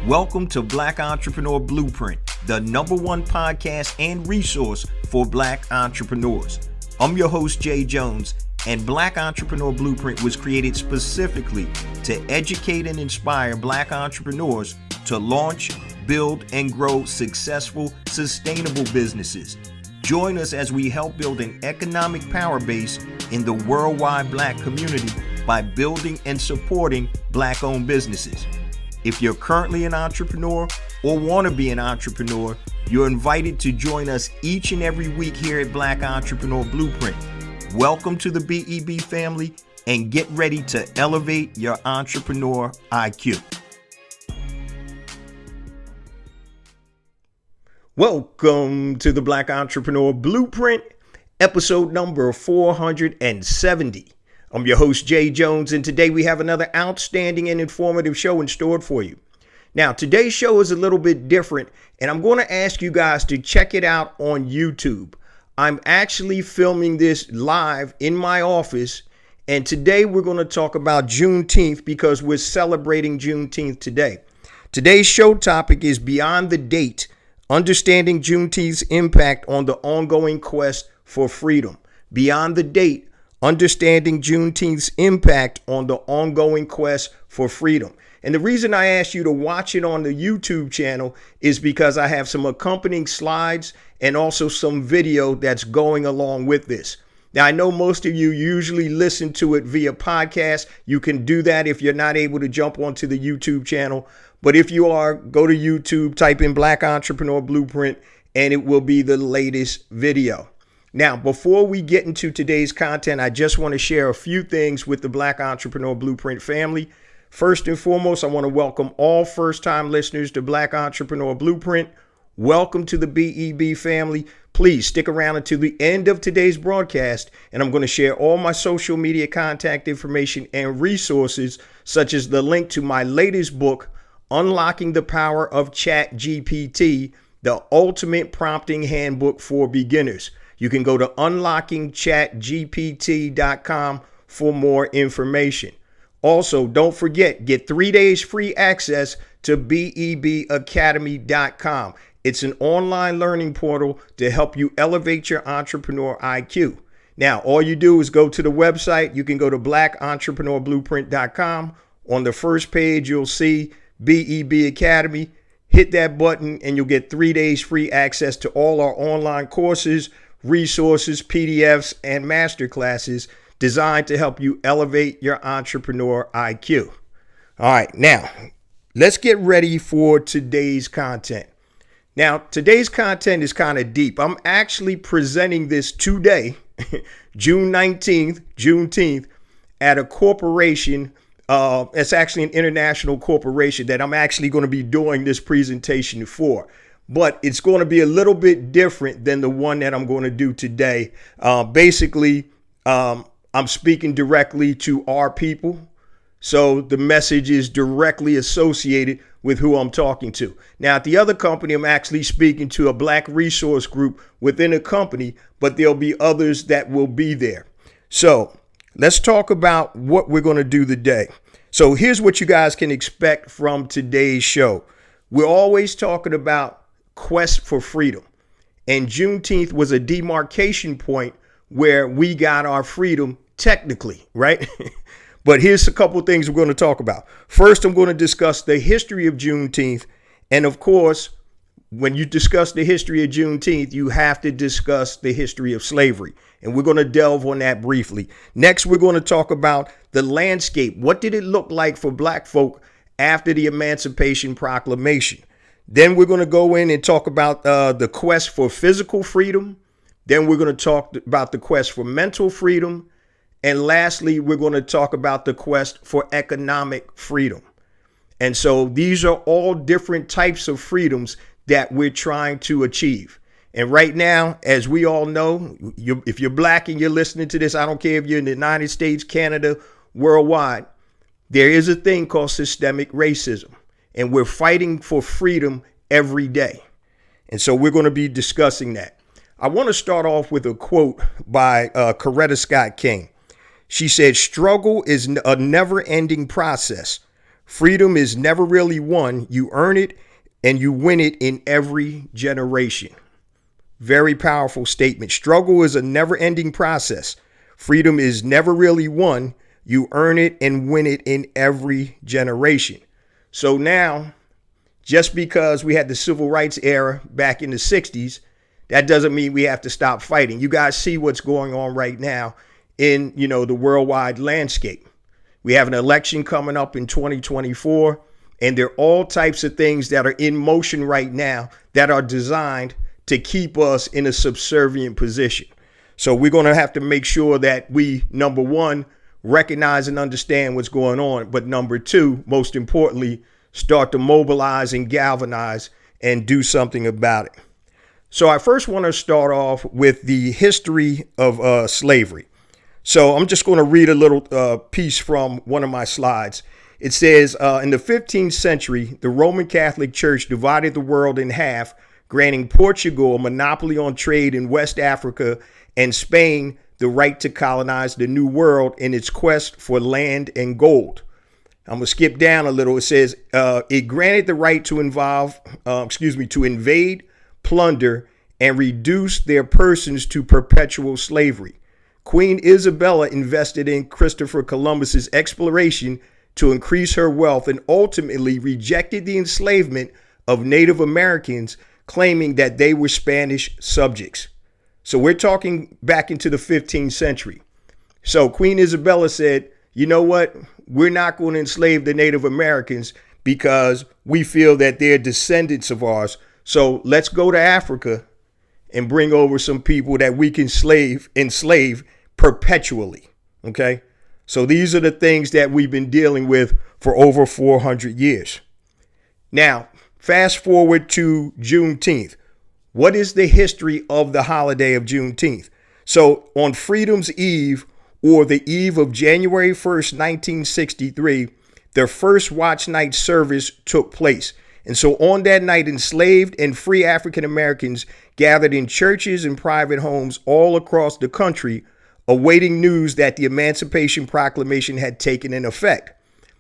Welcome to Black Entrepreneur Blueprint, the #1 podcast and resource for Black entrepreneurs. I'm your host, Jay Jones, and Black Entrepreneur Blueprint was created specifically to educate and inspire Black entrepreneurs to launch, build, and grow successful, sustainable businesses. Join us as we help build an economic power base in the worldwide Black community by building and supporting Black-owned businesses. If you're currently an entrepreneur or want to be an entrepreneur, you're invited to join us each and every week here at Black Entrepreneur Blueprint. Welcome to the BEB family and get ready to elevate your entrepreneur IQ. Welcome to the Black Entrepreneur Blueprint, episode number 470. I'm your host, Jay Jones, and today we have another outstanding and informative show in store for you. Now, today's show is a little bit different, and I'm going to ask you guys to check it out on YouTube. I'm actually filming this live in my office, and today we're going to talk about Juneteenth because we're celebrating Juneteenth today. Today's show topic is Beyond the Date, Understanding Juneteenth's Impact on the Ongoing Quest for Freedom. Beyond the Date, Understanding Juneteenth's Impact on the Ongoing Quest for Freedom. And the reason I asked you to watch it on the YouTube channel is because I have some accompanying slides and also some video that's going along with this. Now, I know most of you usually listen to it via podcast. You can do that if you're not able to jump onto the YouTube channel. But if you are, go to YouTube, type in Black Entrepreneur Blueprint, and it will be the latest video. Now, before we get into today's content, I just want to share a few things with the Black Entrepreneur Blueprint family. First and foremost, I want to welcome all first-time listeners to Black Entrepreneur Blueprint. Welcome to the BEB family. Please stick around until the end of today's broadcast, and I'm going to share all my social media contact information and resources, such as the link to my latest book, Unlocking the Power of ChatGPT, the Ultimate Prompting Handbook for Beginners. You can go to unlockingchatgpt.com for more information. Also, don't forget, get 3 days free access to bebacademy.com. It's an online learning portal to help you elevate your entrepreneur IQ. Now, all you do is go to the website. You can go to blackentrepreneurBlueprint.com. On the first page, you'll see BEB Academy. Hit that button and you'll get 3 days free access to all our online courses, resources, PDFs, and masterclasses designed to help you elevate your entrepreneur IQ. All right, now let's get ready for today's content. Now, today's content is kind of deep. I'm actually presenting this today, June 19th, Juneteenth, at a corporation. It's actually an international corporation that I'm actually going to be doing this presentation for. But it's going to be a little bit different than the one that I'm going to do today. Basically, I'm speaking directly to our people. So the message is directly associated with who I'm talking to. Now, at the other company, I'm actually speaking to a Black resource group within a company, but there'll be others that will be there. So let's talk about what we're going to do today. So here's what you guys can expect from today's show. We're always talking about quest for freedom. And Juneteenth was a demarcation point where we got our freedom technically, right? But here's a couple of things we're going to talk about. First, I'm going to discuss the history of Juneteenth. And of course, when you discuss the history of Juneteenth, you have to discuss the history of slavery. And we're going to delve on that briefly. Next, we're going to talk about the landscape. What did it look like for Black folk after the Emancipation Proclamation? Then we're going to go in and talk about the quest for physical freedom. Then we're going to talk about the quest for mental freedom. And lastly, we're going to talk about the quest for economic freedom. And so these are all different types of freedoms that we're trying to achieve. And right now, as we all know, if you're Black and you're listening to this, I don't care if you're in the United States, Canada, worldwide, there is a thing called systemic racism. And we're fighting for freedom every day. And so we're going to be discussing that. I want to start off with a quote by Coretta Scott King. She said, "Struggle is a never-ending process. Freedom is never really won. You earn it and you win it in every generation. Very powerful statement. Struggle is a never-ending process. Freedom is never really won. You earn it and win it in every generation. So now, just because we had the civil rights era back in the 60s, that doesn't mean we have to stop fighting. You guys see what's going on right now in, the worldwide landscape. We have an election coming up in 2024, and there are all types of things that are in motion right now that are designed to keep us in a subservient position. So we're going to have to make sure that we, number one, recognize and understand what's going on. But number two, most importantly, start to mobilize and galvanize and do something about it. So I first want to start off with the history of slavery. So I'm just going to read a little piece from one of my slides. It says, in the 15th century, the Roman Catholic Church divided the world in half, granting Portugal a monopoly on trade in West Africa and Spain the right to colonize the New World in its quest for land and gold. I'm going to skip down a little. It says it granted the right to invade, plunder, and reduce their persons to perpetual slavery. Queen Isabella invested in Christopher Columbus's exploration to increase her wealth and ultimately rejected the enslavement of Native Americans, claiming that they were Spanish subjects. So we're talking back into the 15th century. So Queen Isabella said, you know what? We're not going to enslave the Native Americans because we feel that they're descendants of ours. So let's go to Africa and bring over some people that we can enslave perpetually. Okay. So these are the things that we've been dealing with for over 400 years. Now, fast forward to Juneteenth. What is the history of the holiday of Juneteenth? So on Freedom's Eve, or the eve of January 1st, 1963, their first watch night service took place. And so on that night, enslaved and free African Americans gathered in churches and private homes all across the country, awaiting news that the Emancipation Proclamation had taken in effect.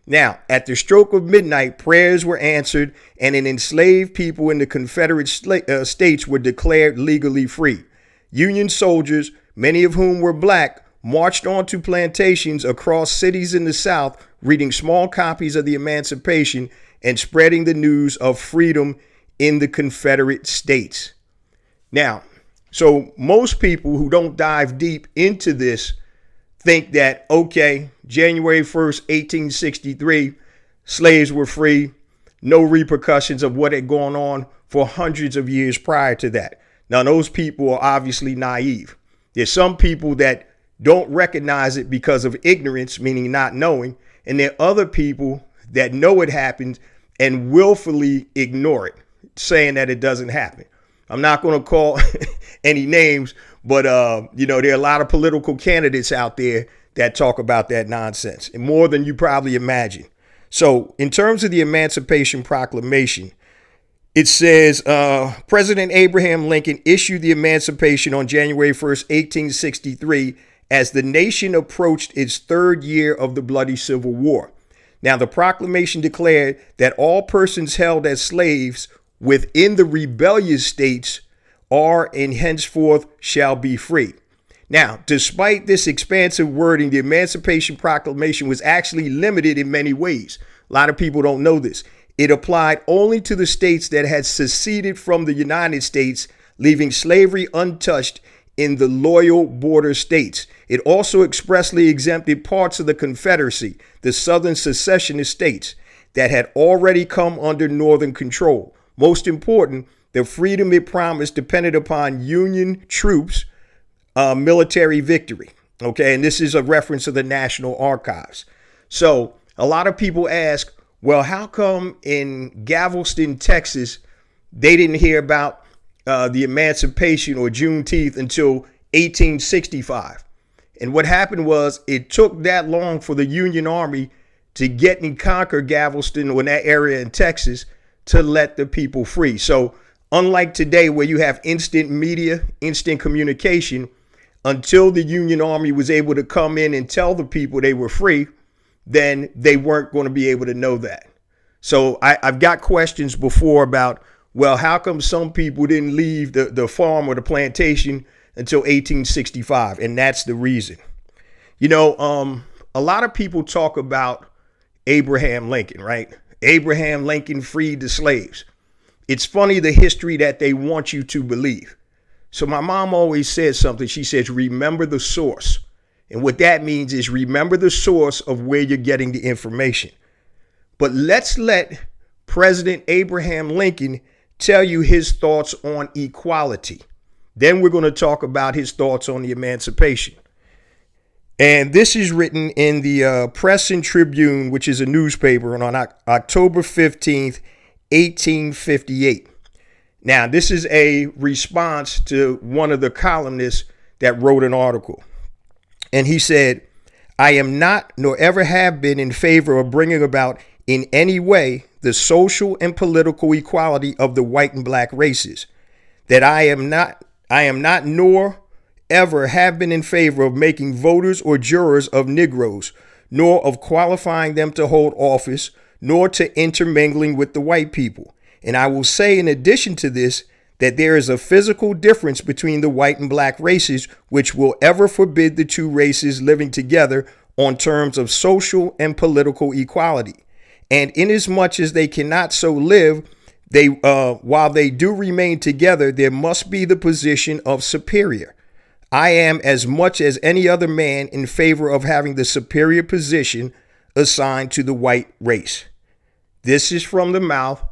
Now, at the stroke of midnight, prayers were answered and an enslaved people in the Confederate states were declared legally free. Union soldiers, many of whom were black, marched onto plantations across cities in the South, reading small copies of the Emancipation and spreading the news of freedom in the Confederate States. Now, so most people who don't dive deep into this think that, okay, January 1st, 1863, slaves were free, no repercussions of what had gone on for hundreds of years prior to that. Now, those people are obviously naive. There's some people that don't recognize it because of ignorance, meaning not knowing, and there are other people that know it happened and willfully ignore it, saying that it doesn't happen. I'm not going to call any names, but, there are a lot of political candidates out there that talk about that nonsense, and more than you probably imagine. So in terms of the Emancipation Proclamation, it says President Abraham Lincoln issued the Emancipation on January 1st, 1863, as the nation approached its third year of the bloody Civil War. Now, the proclamation declared that all persons held as slaves within the rebellious states are and henceforth shall be free. Now, despite this expansive wording, the Emancipation Proclamation was actually limited in many ways. A lot of people don't know this. It applied only to the states that had seceded from the United States, leaving slavery untouched in the loyal border states. It also expressly exempted parts of the Confederacy, the Southern secessionist states, that had already come under Northern control. Most important, the freedom it promised depended upon Union troops' military victory. Okay, and this is a reference to the National Archives. So a lot of people ask, well, how come in Galveston, Texas, they didn't hear about the Emancipation or Juneteenth until 1865? And what happened was it took that long for the Union Army to get and conquer Galveston or in that area in Texas to let the people free. So unlike today where you have instant media, instant communication, until the Union Army was able to come in and tell the people they were free, then they weren't going to be able to know that. So I've got questions before about, well, how come some people didn't leave the farm or the plantation until 1865? And that's the reason. A lot of people talk about Abraham Lincoln, right? Abraham Lincoln freed the slaves. It's funny the history that they want you to believe. So my mom always says something. She says, remember the source. And what that means is remember the source of where you're getting the information. But let's let President Abraham Lincoln tell you his thoughts on equality. Then we're going to talk about his thoughts on the emancipation. And this is written in the Press and Tribune, which is a newspaper, on October 15th, 1858. Now, this is a response to one of the columnists that wrote an article. And he said, I am not, nor ever have been, in favor of bringing about in any way the social and political equality of the white and black races. That I am not, nor ever have been in favor of making voters or jurors of Negroes, nor of qualifying them to hold office, nor to intermingling with the white people. And I will say in addition to this, that there is a physical difference between the white and black races, which will ever forbid the two races living together on terms of social and political equality. And inasmuch as they cannot so live, while they do remain together, there must be the position of superior. I am, as much as any other man, in favor of having the superior position assigned to the white race. This is from the mouth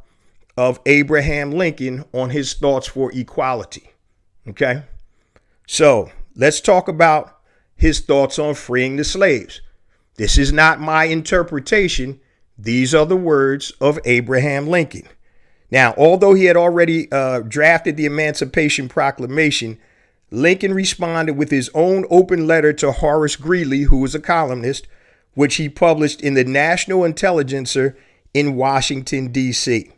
of Abraham Lincoln on his thoughts for equality. Okay, so let's talk about his thoughts on freeing the slaves. This is not my interpretation. These are the words of Abraham Lincoln. Now, although he had already drafted the Emancipation Proclamation, Lincoln responded with his own open letter to Horace Greeley, who was a columnist, which he published in the National Intelligencer in Washington, D.C.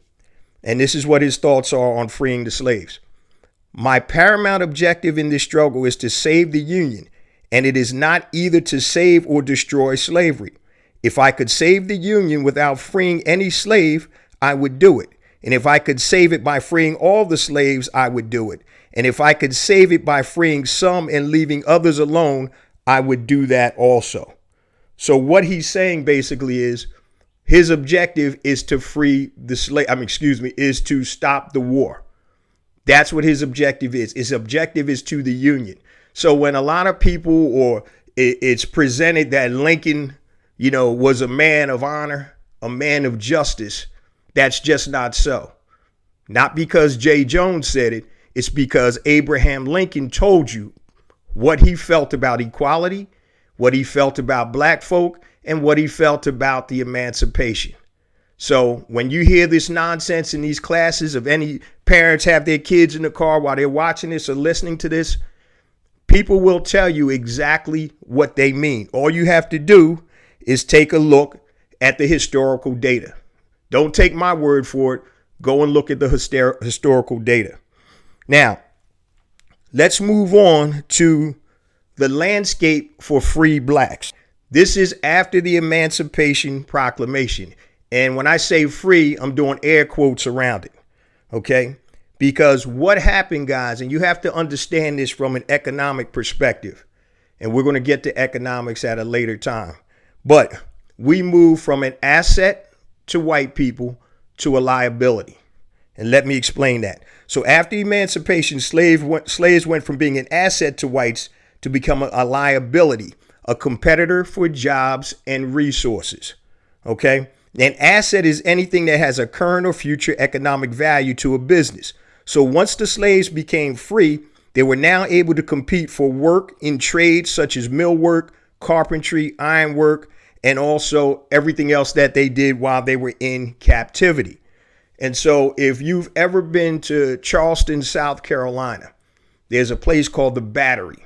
And this is what his thoughts are on freeing the slaves. My paramount objective in this struggle is to save the Union, and it is not either to save or destroy slavery. If I could save the Union without freeing any slave, I would do it. And if I could save it by freeing all the slaves, I would do it. And if I could save it by freeing some and leaving others alone, I would do that also. So what he's saying basically is his objective is to free the is to stop the war. That's what his objective is. His objective is to the Union. So when a lot of people, or it's presented that Lincoln, was a man of honor, a man of justice, that's just not so. Not because Jay Jones said it. It's because Abraham Lincoln told you what he felt about equality, what he felt about black folk, and what he felt about the emancipation. So when you hear this nonsense in these classes, of any parents have their kids in the car while they're watching this or listening to this, people will tell you exactly what they mean. All you have to do is take a look at the historical data. Don't take my word for it. Go and look at the historical data. Now, let's move on to the landscape for free blacks. This is after the Emancipation Proclamation. And when I say free, I'm doing air quotes around it. Okay? Because what happened, guys, and you have to understand this from an economic perspective, and we're going to get to economics at a later time. But we moved from an asset to white people to a liability. And let me explain that. So after emancipation, slaves went from being an asset to whites to become a liability, a competitor for jobs and resources. Okay? An asset is anything that has a current or future economic value to a business. So once the slaves became free, they were now able to compete for work in trades such as millwork, carpentry, ironwork, and also everything else that they did while they were in captivity. And so if you've ever been to Charleston, South Carolina, there's a place called the Battery.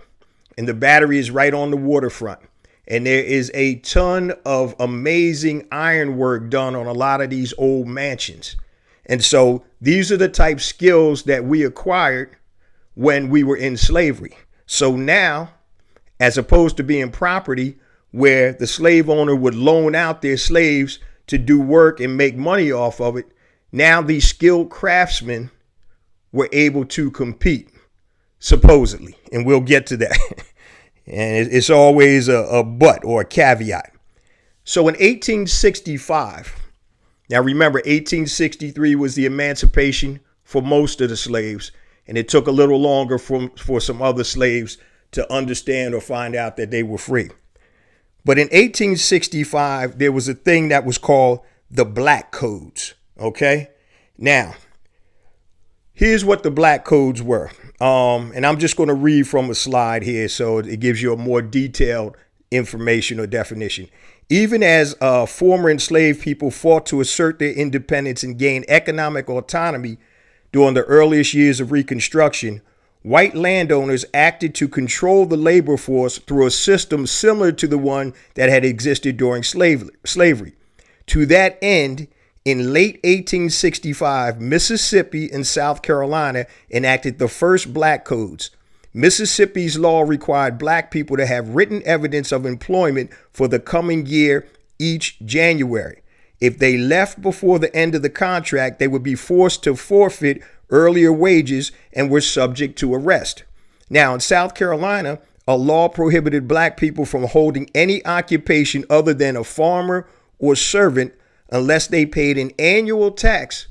And the Battery is right on the waterfront. And there is a ton of amazing ironwork done on a lot of these old mansions. And so these are the type skills that we acquired when we were in slavery. So now, as opposed to being property, where the slave owner would loan out their slaves to do work and make money off of it. Now these skilled craftsmen were able to compete, supposedly, and we'll get to that. And it's always a but or a caveat. So in 1865, now remember 1863 was the emancipation for most of the slaves, and it took a little longer for some other slaves to understand or find out that they were free. But in 1865, there was a thing that was called the Black Codes, okay? Now, here's what the Black Codes were. And I'm just going to read from a slide here so it gives you a more detailed information or definition. Even as former enslaved people fought to assert their independence and gain economic autonomy during the earliest years of Reconstruction, white landowners acted to control the labor force through a system similar to the one that had existed during slavery. To that end, in late 1865, Mississippi and South Carolina enacted the first Black Codes. Mississippi's law required Black people to have written evidence of employment for the coming year each January. If they left before the end of the contract, they would be forced to forfeit earlier wages and were subject to arrest. Now, in South Carolina, a law prohibited Black people from holding any occupation other than a farmer or servant unless they paid an annual tax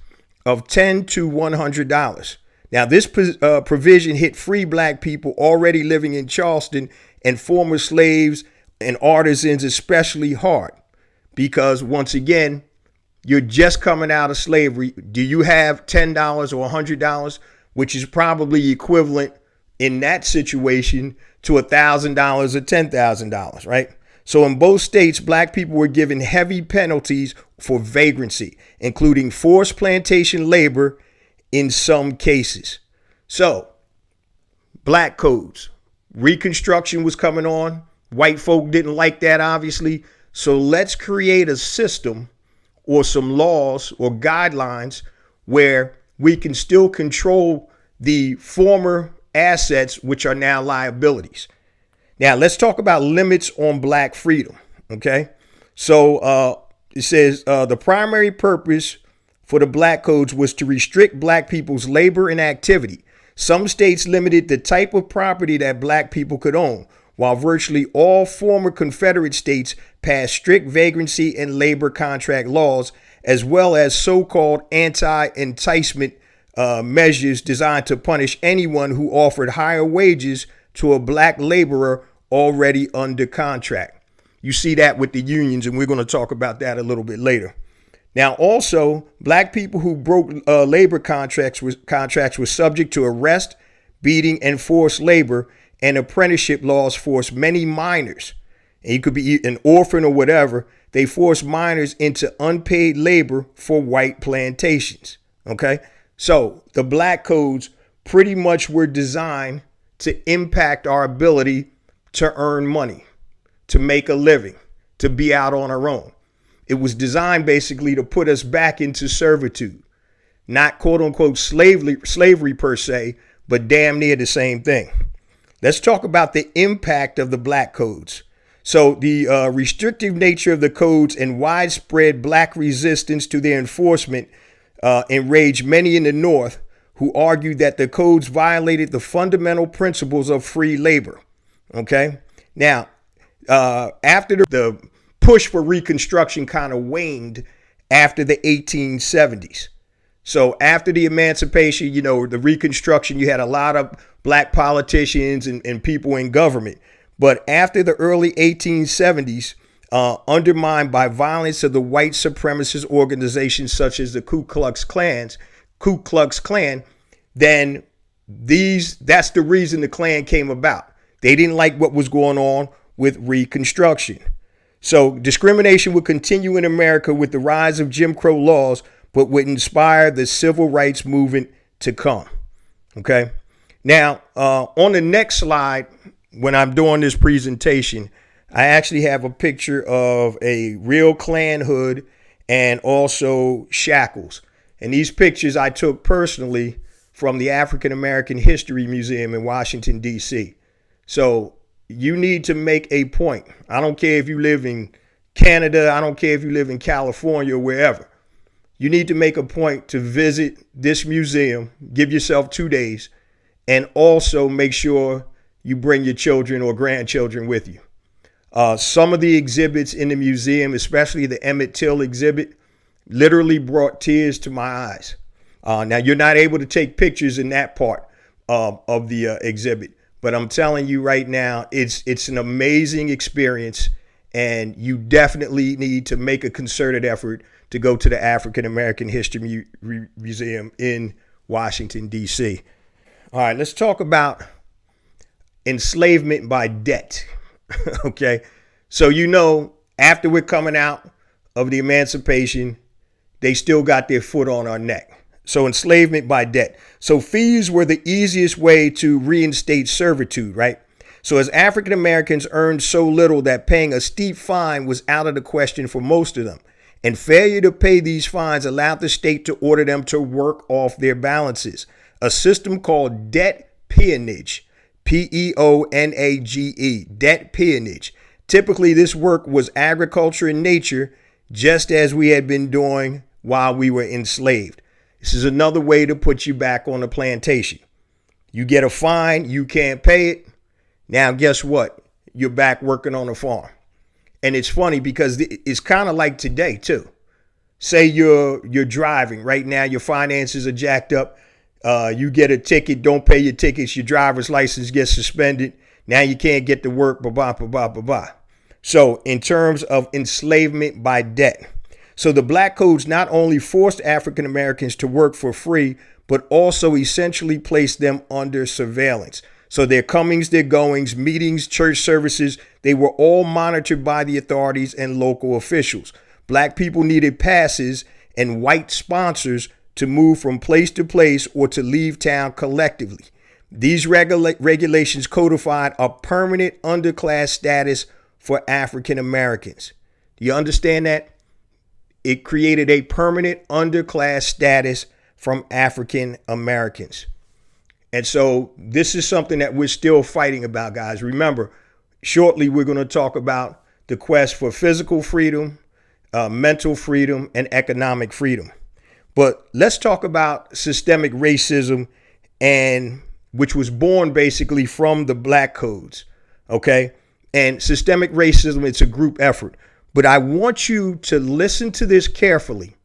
of $10 to $100. Now, this provision hit free Black people already living in Charleston and former slaves and artisans especially hard because, once again, you're just coming out of slavery. Do you have $10 or $100, which is probably equivalent in that situation to $1,000 or $10,000, right? So in both states, Black people were given heavy penalties for vagrancy, including forced plantation labor in some cases. So, Black Codes. Reconstruction was coming on. White folk didn't like that, obviously. So let's create a system or some laws or guidelines where we can still control the former assets, which are now liabilities. Now, let's talk about limits on Black freedom, okay? So it says the primary purpose for the Black Codes was to restrict Black people's labor and activity. Some states limited the type of property that Black people could own, while virtually all former Confederate states passed strict vagrancy and labor contract laws, as well as so-called anti-enticement measures designed to punish anyone who offered higher wages to a Black laborer already under contract. You see that with the unions, and we're going to talk about that a little bit later. Now, also, Black people who broke labor contracts were subject to arrest, beating, and forced labor, and apprenticeship laws forced many minors, and you could be an orphan or whatever, they forced minors into unpaid labor for white plantations, okay? So the Black Codes pretty much were designed to impact our ability to earn money, to make a living, to be out on our own. It was designed basically to put us back into servitude, not quote unquote slavery per se, but damn near the same thing. Let's talk about the impact of the Black Codes. So the restrictive nature of the codes and widespread Black resistance to their enforcement enraged many in the North who argued that the codes violated the fundamental principles of free labor. Okay. Now, after the push for Reconstruction kind of waned after the 1870s. So after the emancipation, you know, the Reconstruction, you had a lot of Black politicians and people in government. But after the early 1870s, undermined by violence of the white supremacist organizations such as the Ku Klux Klan, then that's the reason the Klan came about. They didn't like what was going on with Reconstruction. So discrimination would continue in America with the rise of Jim Crow laws, but would inspire the civil rights movement to come. Okay. Now, on the next slide, when I'm doing this presentation, I actually have a picture of a real Klan hood and also shackles. And these pictures I took personally from the African American History Museum in Washington, D.C. So you need to make a point. I don't care if you live in Canada. I don't care if you live in California or wherever. You need to make a point to visit this museum, give yourself 2 days, and also make sure you bring your children or grandchildren with you. Some of the exhibits in the museum, especially the Emmett Till exhibit, literally brought tears to my eyes. Now, you're not able to take pictures in that part of the exhibit, but I'm telling you right now, it's an amazing experience, and you definitely need to make a concerted effort to go to the African American History Museum in Washington, D.C. All right, let's talk about enslavement by debt. Okay, so after we're coming out of the emancipation, they still got their foot on our neck. So enslavement by debt. So fees were the easiest way to reinstate servitude, right? So as African Americans earned so little that paying a steep fine was out of the question for most of them. And failure to pay these fines allowed the state to order them to work off their balances. A system called debt peonage, Peonage, debt peonage. Typically, this work was agriculture in nature, just as we had been doing while we were enslaved. This is another way to put you back on the plantation. You get a fine, you can't pay it. Now, guess what? You're back working on a farm. And it's funny because it's kind of like today, too. Say you're driving right now, your finances are jacked up. You get a ticket, don't pay your tickets, your driver's license gets suspended. Now you can't get to work, So in terms of enslavement by debt. So the black codes not only forced African Americans to work for free, but also essentially placed them under surveillance. So their comings, their goings, meetings, church services, they were all monitored by the authorities and local officials. Black people needed passes and white sponsors to move from place to place or to leave town collectively. These regulations codified a permanent underclass status for African Americans. Do you understand that? It created a permanent underclass status from African Americans. And so this is something that we're still fighting about, guys. Remember, shortly we're going to talk about the quest for physical freedom, mental freedom, and economic freedom. But let's talk about systemic racism, and which was born basically from the black codes. Okay. And systemic racism, it's a group effort. But I want you to listen to this carefully.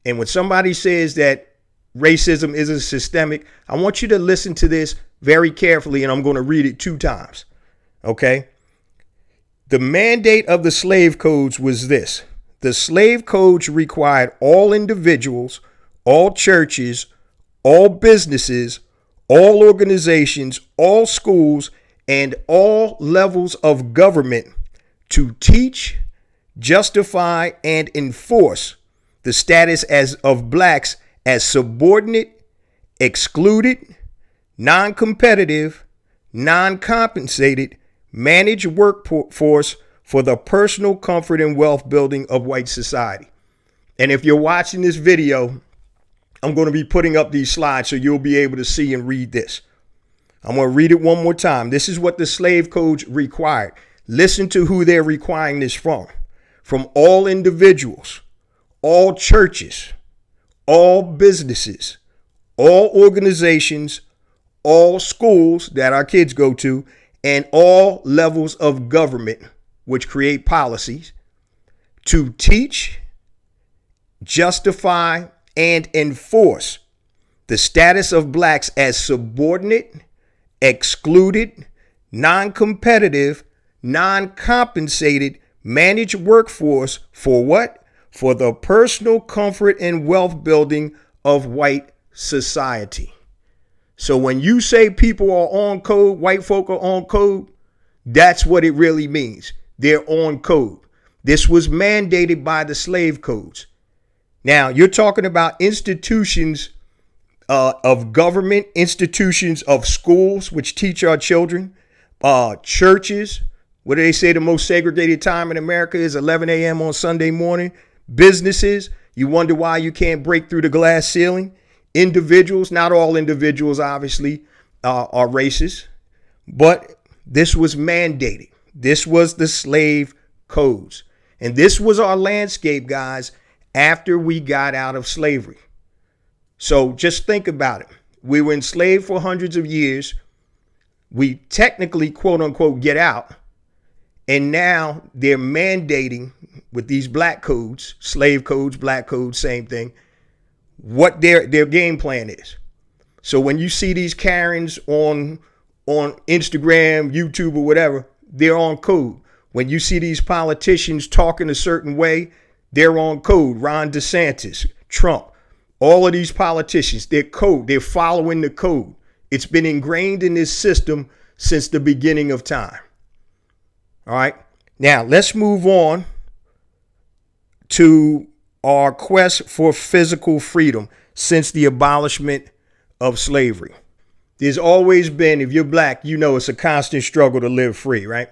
And when somebody says that racism isn't systemic, I want you to listen to this very carefully, and I'm going to read it 2 times. Okay. The mandate of the slave codes was this. The slave codes required all individuals, all churches, all businesses, all organizations, all schools, and all levels of government to teach, justify, and enforce the status of blacks as subordinate, excluded, non-competitive, non-compensated, managed workforce for the personal comfort and wealth building of white society. And if you're watching this video, I'm going to be putting up these slides so you'll be able to see and read this. I'm going to read it one more time. This is what the slave codes required. Listen to who they're requiring this from. From all individuals, all churches, all businesses, all organizations, all schools that our kids go to, and all levels of government which create policies to teach, justify, and enforce the status of blacks as subordinate, excluded, non-competitive, non-compensated, managed workforce for what? For the personal comfort and wealth building of white society. So when you say people are on code, white folk are on code, that's what it really means. They're on code. This was mandated by the slave codes. Now, you're talking about institutions of government, institutions of schools, which teach our children, churches. What do they say the most segregated time in America is 11 a.m. on Sunday morning? Businesses, you wonder why you can't break through the glass ceiling. Individuals, not all individuals, obviously, are racist. But This was mandated. This was the slave codes. And this was our landscape, guys, after we got out of slavery. So just think about it. We were enslaved for hundreds of years. We technically, quote unquote, get out. And now they're mandating with these black codes, slave codes, black codes, same thing, what their game plan is. So when you see these Karens on Instagram, YouTube, or whatever, they're on code. When you see these politicians talking a certain way, they're on code. Ron DeSantis, Trump, all of these politicians, they're code. They're following the code. It's been ingrained in this system since the beginning of time. All right. Now let's move on to our quest for physical freedom since the abolishment of slavery. There's always been, if you're black, you know it's a constant struggle to live free, right?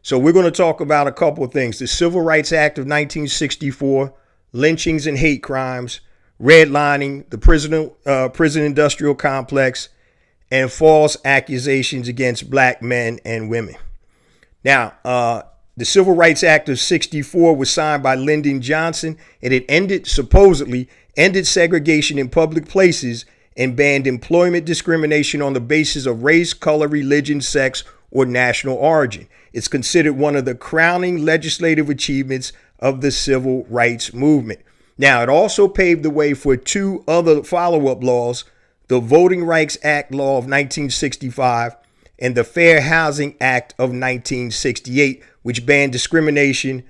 So we're going to talk about a couple of things. The Civil Rights Act of 1964, lynchings and hate crimes, redlining, the prison industrial complex, and false accusations against black men and women. Now, the Civil Rights Act of 64 was signed by Lyndon Johnson, and it supposedly ended segregation in public places and banned employment discrimination on the basis of race, color, religion, sex, or national origin. It's considered one of the crowning legislative achievements of the civil rights movement. Now, it also paved the way for two other follow-up laws, the Voting Rights Act Law of 1965 and the Fair Housing Act of 1968, which banned discrimination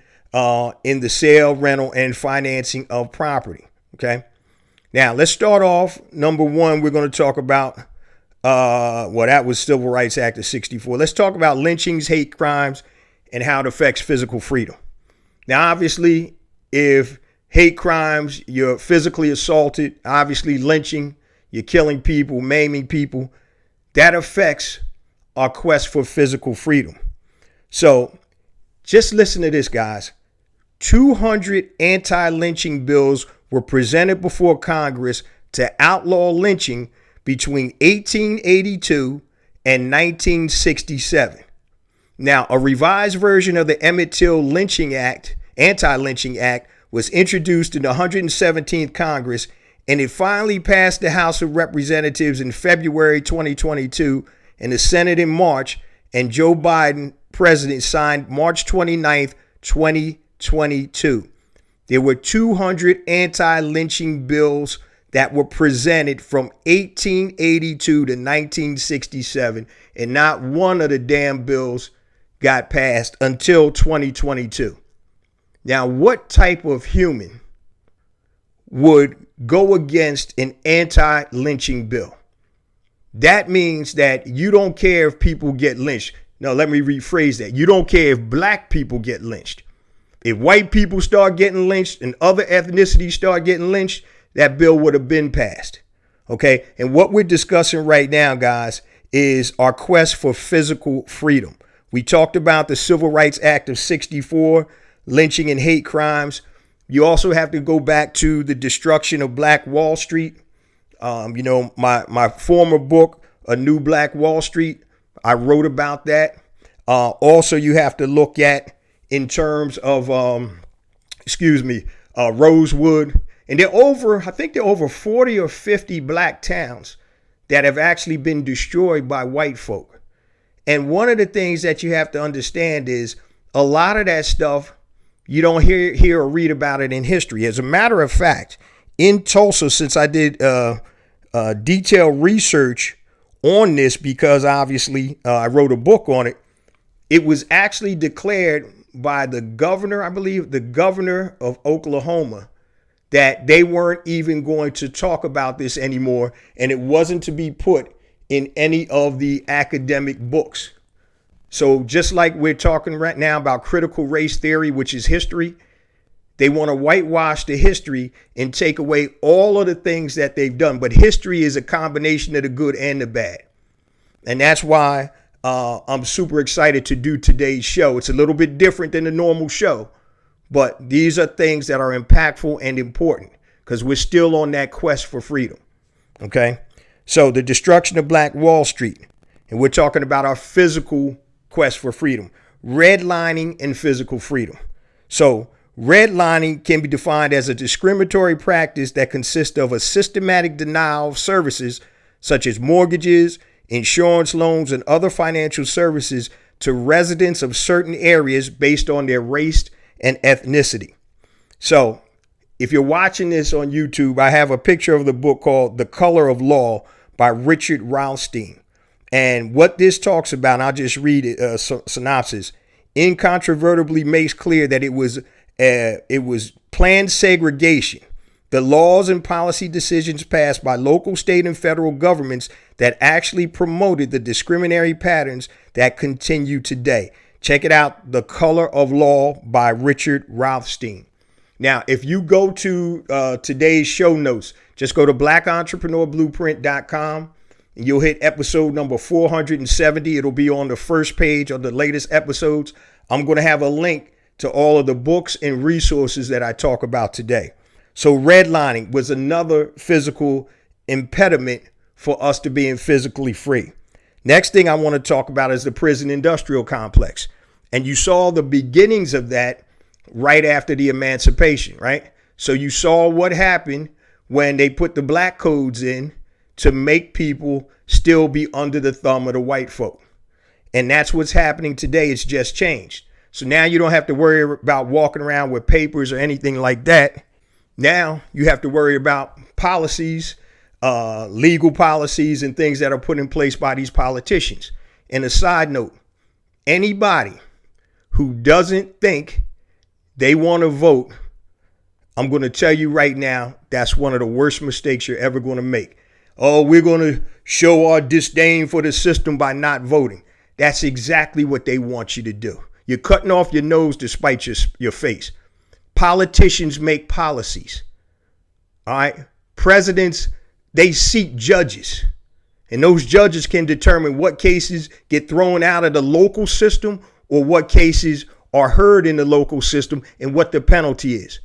in the sale, rental, and financing of property. Okay. Now, let's start off. Number one, we're going to talk about, that was Civil Rights Act of 64. Let's talk about lynchings, hate crimes, and how it affects physical freedom. Now, obviously, if hate crimes, you're physically assaulted, obviously lynching, you're killing people, maiming people, that affects our quest for physical freedom. So just listen to this, guys. 200 anti-lynching bills were presented before Congress to outlaw lynching between 1882 and 1967. Now, a revised version of the Emmett Till Lynching Act, Anti-Lynching Act, was introduced in the 117th Congress, and it finally passed the House of Representatives in February 2022 and the Senate in March, and Joe Biden, president, signed March 29th, 2022. There were 200 anti-lynching bills that were presented from 1882 to 1967, and not one of the damn bills got passed until 2022. Now, what type of human would go against an anti-lynching bill? That means that you don't care if people get lynched. No, let me rephrase that. You don't care if black people get lynched. If white people start getting lynched and other ethnicities start getting lynched, that bill would have been passed. Okay. And what we're discussing right now, guys, is our quest for physical freedom. We talked about the Civil Rights Act of 64, lynching and hate crimes. You also have to go back to the destruction of Black Wall Street. My former book, A New Black Wall Street, I wrote about that. Also, you have to look at in terms of, Rosewood. And I think there are over 40 or 50 black towns that have actually been destroyed by white folk. And one of the things that you have to understand is a lot of that stuff, you don't hear or read about it in history. As a matter of fact, in Tulsa, since I did detailed research on this, because obviously I wrote a book on it, it was actually declared by the governor, I believe the governor of Oklahoma, that they weren't even going to talk about this anymore, and it wasn't to be put in any of the academic books. So just like we're talking right now about critical race theory, which is history, they want to whitewash the history and take away all of the things that they've done. But history is a combination of the good and the bad. And that's why I'm super excited to do today's show. It's a little bit different than the normal show, but these are things that are impactful and important because we're still on that quest for freedom. Okay. So the destruction of Black Wall Street, and we're talking about our physical quest for freedom: redlining and physical freedom. So redlining can be defined as a discriminatory practice that consists of a systematic denial of services such as mortgages, insurance loans, and other financial services to residents of certain areas based on their race and ethnicity. So if you're watching this on YouTube, I have a picture of the book called The Color of Law by Richard Rothstein. And what this talks about, I'll just read it, synopsis, incontrovertibly makes clear that it was planned segregation, the laws and policy decisions passed by local, state, and federal governments that actually promoted the discriminatory patterns that continue today. Check it out, The Color of Law by Richard Rothstein. Now, if you go to today's show notes, just go to blackentrepreneurblueprint.com and you'll hit episode number 470. It'll be on the first page of the latest episodes. I'm going to have a link to all of the books and resources that I talk about today. So redlining was another physical impediment for us to being physically free. Next thing I want to talk about is the prison industrial complex. And you saw the beginnings of that right after the emancipation, right? So you saw what happened when they put the black codes in to make people still be under the thumb of the white folk. And that's what's happening today. It's just changed. So now you don't have to worry about walking around with papers or anything like that. Now you have to worry about policies, legal policies, and things that are put in place by these politicians. And a side note, anybody who doesn't think they want to vote, I'm going to tell you right now, that's one of the worst mistakes you're ever going to make. Oh, we're going to show our disdain for the system by not voting. That's exactly what they want you to do. You're cutting off your nose to spite your face. Politicians make policies. All right. Presidents, they seek judges. And those judges can determine what cases get thrown out of the local system or what cases are heard in the local system and what the penalty is.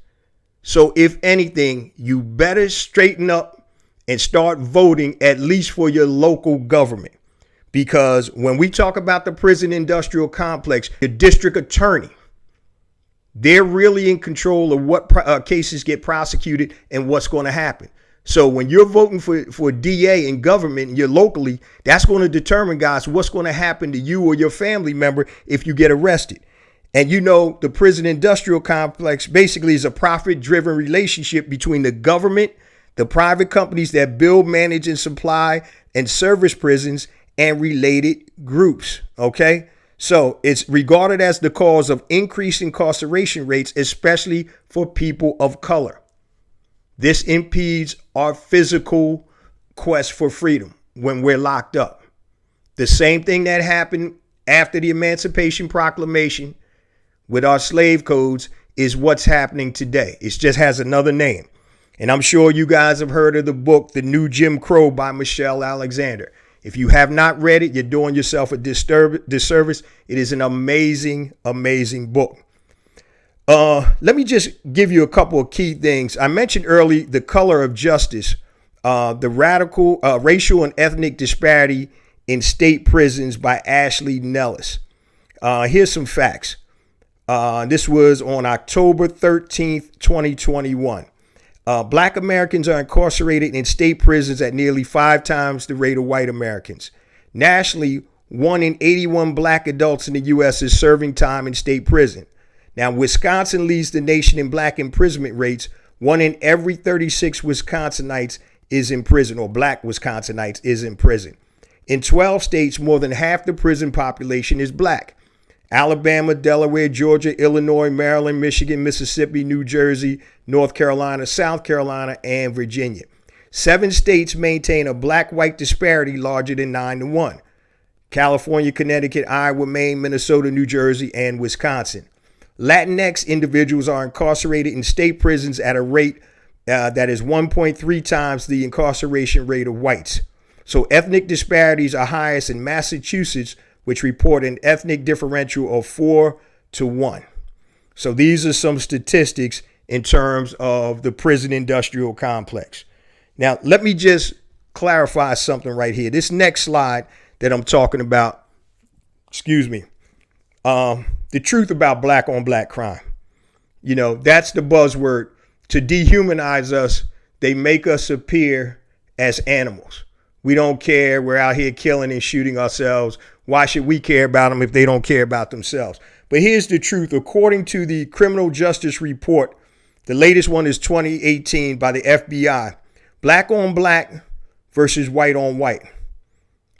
So if anything, you better straighten up and start voting at least for your local government. Because when we talk about the prison industrial complex, the district attorney, they're really in control of what cases get prosecuted and what's going to happen. So when you're voting for DA in government and you're locally, that's going to determine, guys, what's going to happen to you or your family member if you get arrested. And you know, the prison industrial complex basically is a profit-driven relationship between the government, the private companies that build, manage, and supply and service prisons, and related groups. Okay. So it's regarded as the cause of increased incarceration rates, especially for people of color. This impedes our physical quest for freedom when we're locked up. The same thing that happened after the Emancipation Proclamation with our slave codes is what's happening today. It just has another name. And I'm sure you guys have heard of the book, The New Jim Crow by Michelle Alexander. If you have not read it, you're doing yourself a disservice. It is an amazing, amazing book. Let me just give you a couple of key things. I mentioned earlier The Color of Justice, the radical racial and ethnic disparity in state prisons by Ashley Nellis. Here's some facts. This was on October 13th, 2021. Black Americans are incarcerated in state prisons at nearly 5 times the rate of white Americans. Nationally, 1 in 81 black adults in the U.S. is serving time in state prison. Now, Wisconsin leads the nation in black imprisonment rates. 1 in every 36 Wisconsinites is in prison, or black Wisconsinites is in prison. In 12 states, more than half the prison population is black. Alabama, Delaware, Georgia, Illinois, Maryland, Michigan, Mississippi, New Jersey, North Carolina, South Carolina, and Virginia. 7 states maintain a black-white disparity larger than 9-1. California, Connecticut, Iowa, Maine, Minnesota, New Jersey, and Wisconsin. Latinx individuals are incarcerated in state prisons at a rate that is 1.3 times the incarceration rate of whites. So ethnic disparities are highest in Massachusetts, which report an ethnic differential of 4-1. So these are some statistics in terms of the prison industrial complex. Now, let me just clarify something right here. This next slide that I'm talking about, The truth about black on black crime. You know, that's the buzzword. To dehumanize us, they make us appear as animals. We don't care. We're out here killing and shooting ourselves. Why should we care about them if they don't care about themselves? But here's the truth. According to the Criminal Justice Report, the latest one is 2018 by the FBI. Black on black versus white on white.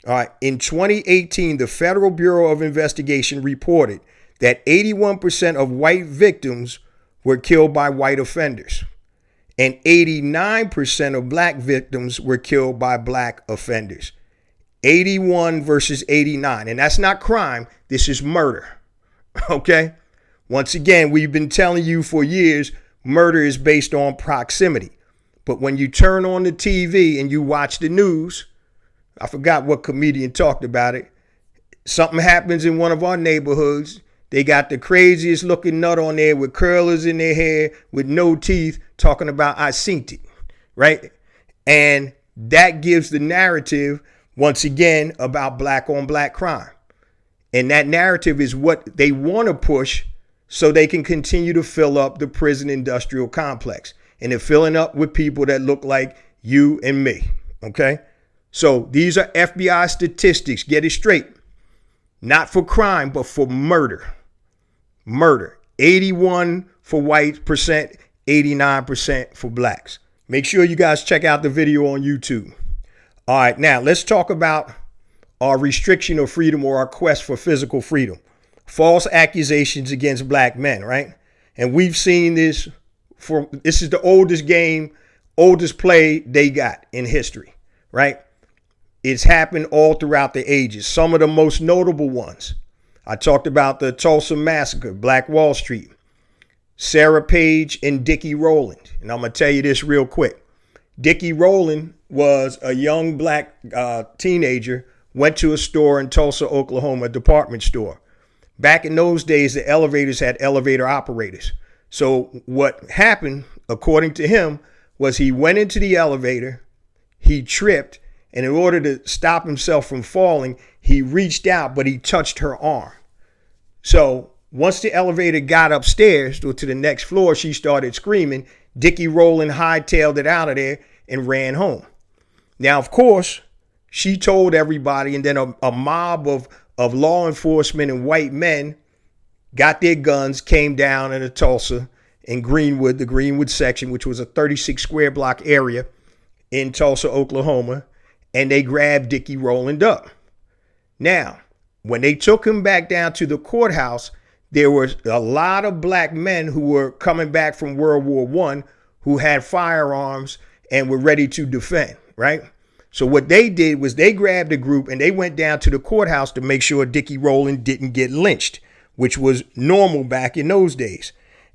All right. In 2018, the Federal Bureau of Investigation reported that 81% of white victims were killed by white offenders, and 89% of black victims were killed by black offenders. 81 versus 89. And that's not crime. This is murder. Okay? Once again, we've been telling you for years, murder is based on proximity. But when you turn on the TV and you watch the news, I forgot what comedian talked about it. Something happens in one of our neighborhoods. They got the craziest looking nut on there with curlers in their hair with no teeth talking about I seen it, right? And that gives the narrative, once again, about black on black crime. And that narrative is what they want to push so they can continue to fill up the prison industrial complex. And they're filling up with people that look like you and me, okay? So these are FBI statistics. Get it straight. Not for crime, but for murder. Murder. 81 for white percent, 89% for blacks. Make sure you guys check out the video on YouTube. All right, now let's talk about our restriction of freedom or our quest for physical freedom. False accusations against black men, right? And we've seen this this is the oldest game, oldest play they got in history, right? It's happened all throughout the ages. Some of the most notable ones. I talked about the Tulsa Massacre, Black Wall Street, Sarah Page and Dickie Rowland. And I'm going to tell you this real quick. Dickie Rowland was a young black teenager, went to a store in Tulsa, Oklahoma, a department store. Back in those days, the elevators had elevator operators. So what happened, according to him, was he went into the elevator, he tripped, and in order to stop himself from falling, he reached out, but he touched her arm. So once the elevator got upstairs to the next floor, she started screaming. Dickie Rowland hightailed it out of there and ran home. Now, of course, she told everybody, and then a mob of law enforcement and white men got their guns, came down into Tulsa in Greenwood, the Greenwood section, which was a 36 square block area in Tulsa, Oklahoma, and they grabbed Dickie Rowland up. Now, when they took him back down to the courthouse, there was a lot of black men who were coming back from World War I who had firearms and were ready to defend, right? So what they did was they grabbed a group and they went down to the courthouse to make sure Dickie Rowland didn't get lynched, which was normal back in those days.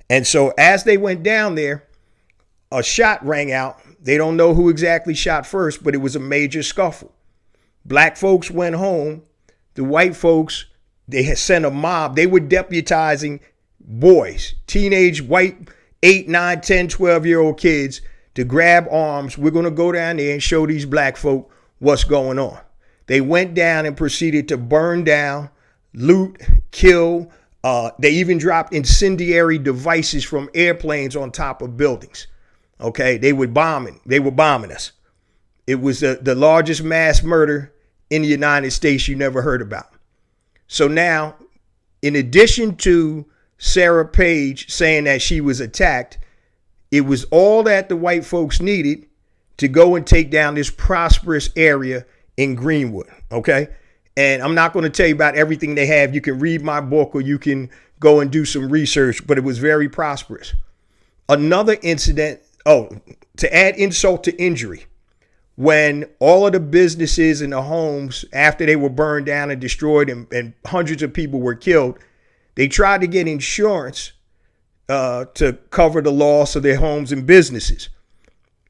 And so as they went down there, a shot rang out. They don't know who exactly shot first, but it was a major scuffle. Black folks went home. The white folks, they had sent a mob. They were deputizing boys, teenage white 8, 9, 10, 12-year-old kids to grab arms. We're going to go down there and show these black folk what's going on. They went down and proceeded to burn down, loot, kill. They even dropped incendiary devices from airplanes on top of buildings. Okay, they were bombing us. It was the largest mass murder in the United States you never heard about. So now, in addition to Sarah Page saying that she was attacked, it was all that the white folks needed to go and take down this prosperous area in Greenwood. Okay, and I'm not going to tell you about everything they have. You can read my book or you can go and do some research, but it was very prosperous. Another incident. To add insult to injury, when all of the businesses and the homes, after they were burned down and destroyed and hundreds of people were killed, they tried to get insurance to cover the loss of their homes and businesses.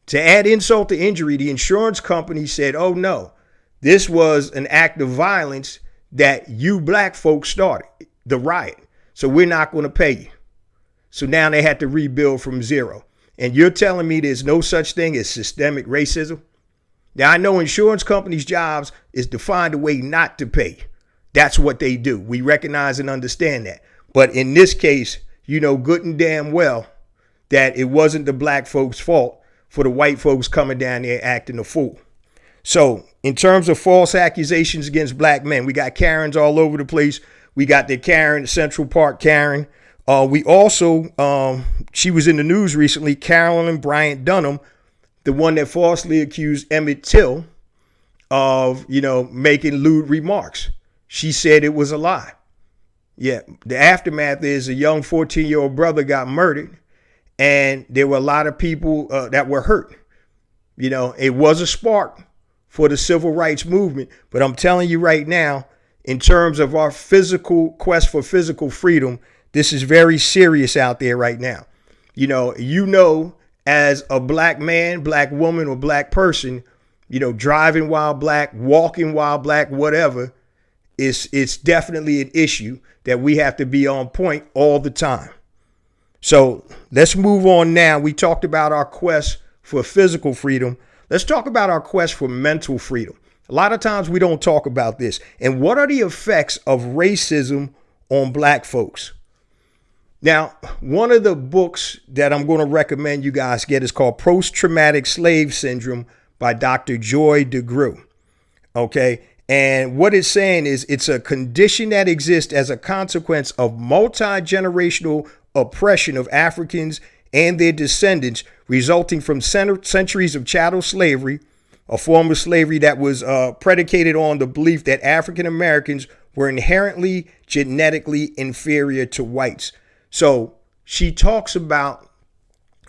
To add insult to injury, the insurance company said, oh no, this was an act of violence that you black folks started, the riot. So we're not going to pay you. So now they had to rebuild from zero. And you're telling me there's no such thing as systemic racism? Now, I know insurance companies' jobs is to find a way not to pay. That's what they do. We recognize and understand that. But in this case, you know good and damn well that it wasn't the black folks' fault for the white folks coming down there acting a fool. So in terms of false accusations against black men, we got Karens all over the place. We got the Karen, Central Park Karen. We also, she was in the news recently, Carolyn Bryant Dunham, the one that falsely accused Emmett Till of, making lewd remarks. She said it was a lie. Yeah, the aftermath is a young 14-year-old brother got murdered, and there were a lot of people that were hurt. It was a spark for the civil rights movement. But I'm telling you right now, in terms of our physical quest for physical freedom, this is very serious out there right now. As a black man, black woman, or black person, driving while black, walking while black, whatever, it's definitely an issue that we have to be on point all the time. So let's move on now. We talked about our quest for physical freedom. Let's talk about our quest for mental freedom. A lot of times we don't talk about this. And what are the effects of racism on black folks? Now, one of the books that I'm going to recommend you guys get is called Post-Traumatic Slave Syndrome by Dr. Joy DeGruy. Okay. And what it's saying is it's a condition that exists as a consequence of multi-generational oppression of Africans and their descendants, resulting from centuries of chattel slavery, a form of slavery that was predicated on the belief that African Americans were inherently genetically inferior to whites. So she talks about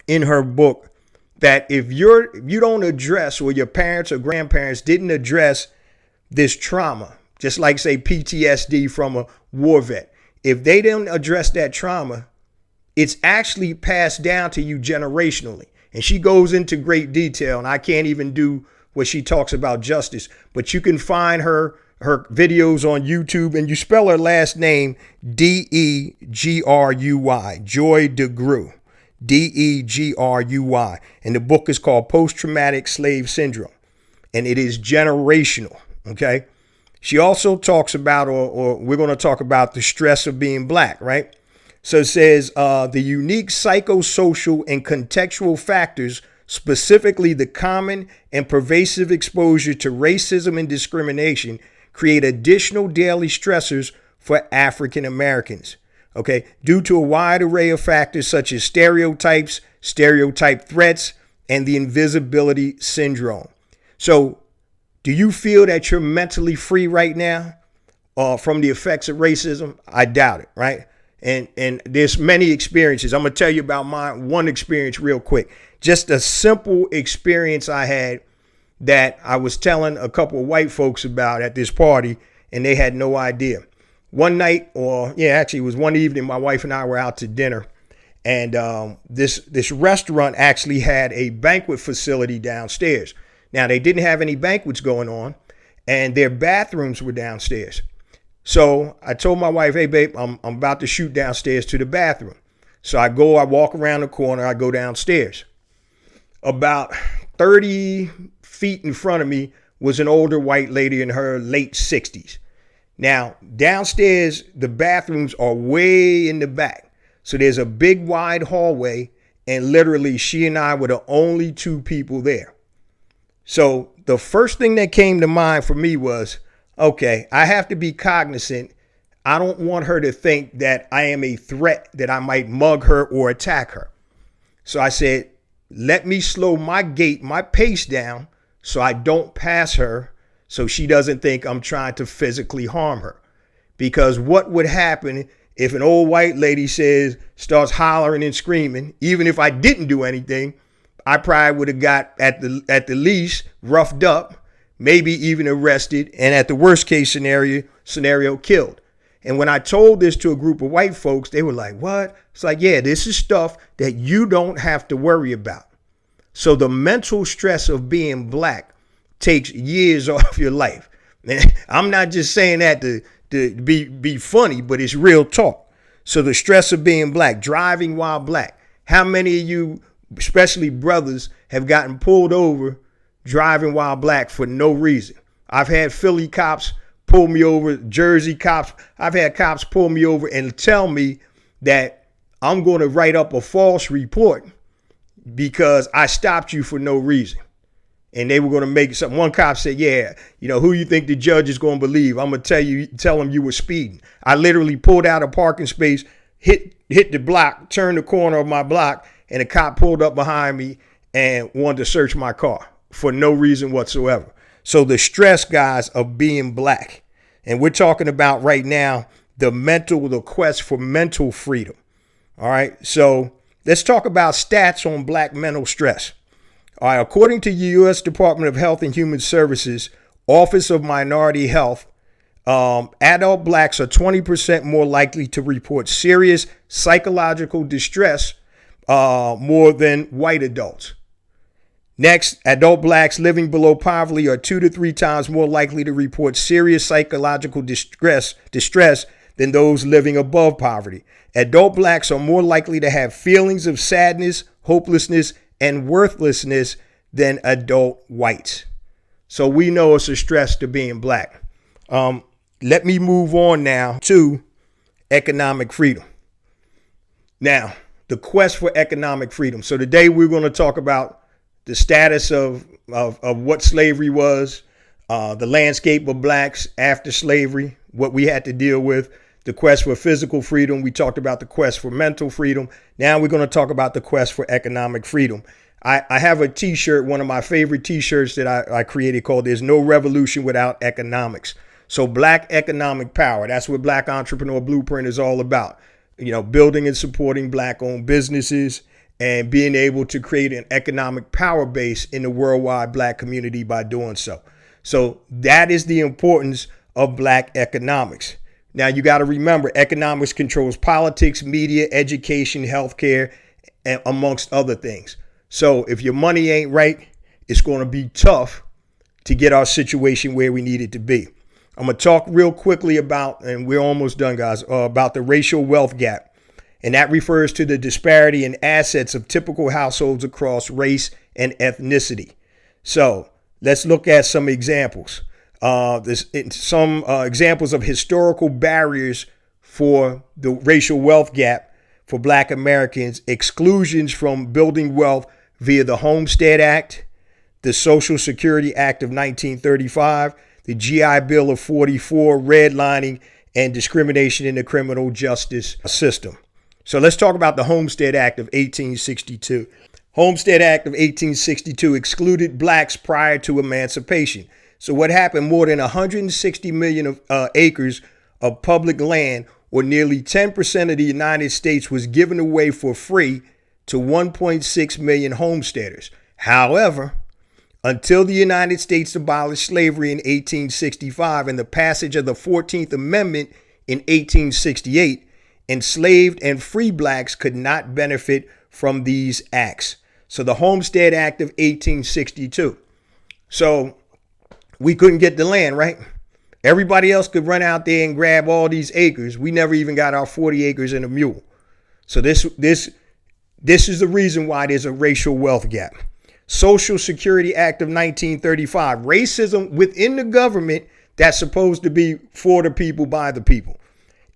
in her book that if you don't address, or your parents or grandparents didn't address this trauma, just like say PTSD from a war vet, if they didn't address that trauma, it's actually passed down to you generationally. And she goes into great detail, and I can't even do what she talks about justice, but you can find her videos on YouTube, and you spell her last name Degruy, Joy DeGruy, Degruy. And the book is called Post-Traumatic Slave Syndrome, and it is generational. Okay. She also talks about, or we're going to talk about the stress of being black, right? So it says the unique psychosocial and contextual factors, specifically the common and pervasive exposure to racism and discrimination, create additional daily stressors for African Americans. Okay, due to a wide array of factors such as stereotypes, stereotype threats, and the invisibility syndrome. So do you feel that you're mentally free right now from the effects of racism? I doubt it, right? And there's many experiences. I'm going to tell you about one experience real quick. Just a simple experience I had that I was telling a couple of white folks about at this party, and they had no idea. One night, it was one evening, my wife and I were out to dinner, and this restaurant actually had a banquet facility downstairs. Now, they didn't have any banquets going on, and their bathrooms were downstairs. So I told my wife, hey, babe, I'm about to shoot downstairs to the bathroom. So I walk around the corner, I go downstairs. About 30 feet in front of me was an older white lady in her late 60s. Now, downstairs, the bathrooms are way in the back. So there's a big wide hallway, and literally she and I were the only two people there. So the first thing that came to mind for me was, okay, I have to be cognizant. I don't want her to think that I am a threat, that I might mug her or attack her. So I said, let me slow my pace down so I don't pass her, so she doesn't think I'm trying to physically harm her. Because what would happen if an old white lady starts hollering and screaming? Even if I didn't do anything, I probably would have got at the least roughed up, maybe even arrested, and at the worst case scenario killed. And when I told this to a group of white folks, they were like, what? It's like, yeah, this is stuff that you don't have to worry about. So the mental stress of being black takes years off your life. I'm not just saying that to be funny, but it's real talk. So the stress of being black, driving while black. How many of you, especially brothers, have gotten pulled over driving while black for no reason? I've had Philly cops pull me over, Jersey cops. I've had cops pull me over and tell me that I'm going to write up a false report because I stopped you for no reason. And they were going to make something. One cop said, yeah, who you think the judge is going to believe? I'm going to tell him you were speeding. I literally pulled out a parking space, hit the block, turned the corner of my block, and a cop pulled up behind me and wanted to search my car for no reason whatsoever. So the stress, guys, of being black. And we're talking about right now the quest for mental freedom. All right. So let's talk about stats on black mental stress. All right, according to the U.S. Department of Health and Human Services, Office of Minority Health, adult blacks are 20% more likely to report serious psychological distress more than white adults. Next, adult blacks living below poverty are 2 to 3 times more likely to report serious psychological distress than those living above poverty. Adult blacks are more likely to have feelings of sadness, hopelessness, and worthlessness than adult whites. So we know it's a stress to being black. Let me move on now to economic freedom. Now, the quest for economic freedom. So today we're going to talk about the status of what slavery was, the landscape of blacks after slavery, what we had to deal with, the quest for physical freedom. We talked about the quest for mental freedom. Now we're going to talk about the quest for economic freedom. I have a t-shirt, one of my favorite t-shirts that I created called "There's No Revolution Without Economics." So black economic power, that's what Black Entrepreneur Blueprint is all about. Building and supporting black owned businesses and being able to create an economic power base in the worldwide black community by doing so. So that is the importance of black economics. Now, you got to remember, economics controls politics, media, education, healthcare, and amongst other things. So if your money ain't right, it's going to be tough to get our situation where we need it to be. I'm going to talk real quickly about, and we're almost done, guys, about the racial wealth gap. And that refers to the disparity in assets of typical households across race and ethnicity. So let's look at some examples. Some examples of historical barriers for the racial wealth gap for black Americans: exclusions from building wealth via the Homestead Act, the Social Security Act of 1935, the GI Bill of 44, redlining, and discrimination in the criminal justice system. So let's talk about the Homestead Act of 1862. Homestead Act of 1862 excluded blacks prior to emancipation. So what happened? More than 160 million acres of public land, or nearly 10% of the United States, was given away for free to 1.6 million homesteaders. However, until the United States abolished slavery in 1865 and the passage of the 14th Amendment in 1868, enslaved and free blacks could not benefit from these acts. So the Homestead Act of 1862. So we couldn't get the land, right? Everybody else could run out there and grab all these acres. We never even got our 40 acres and a mule. So this is the reason why there's a racial wealth gap. Social Security Act of 1935, racism within the government that's supposed to be for the people, by the people.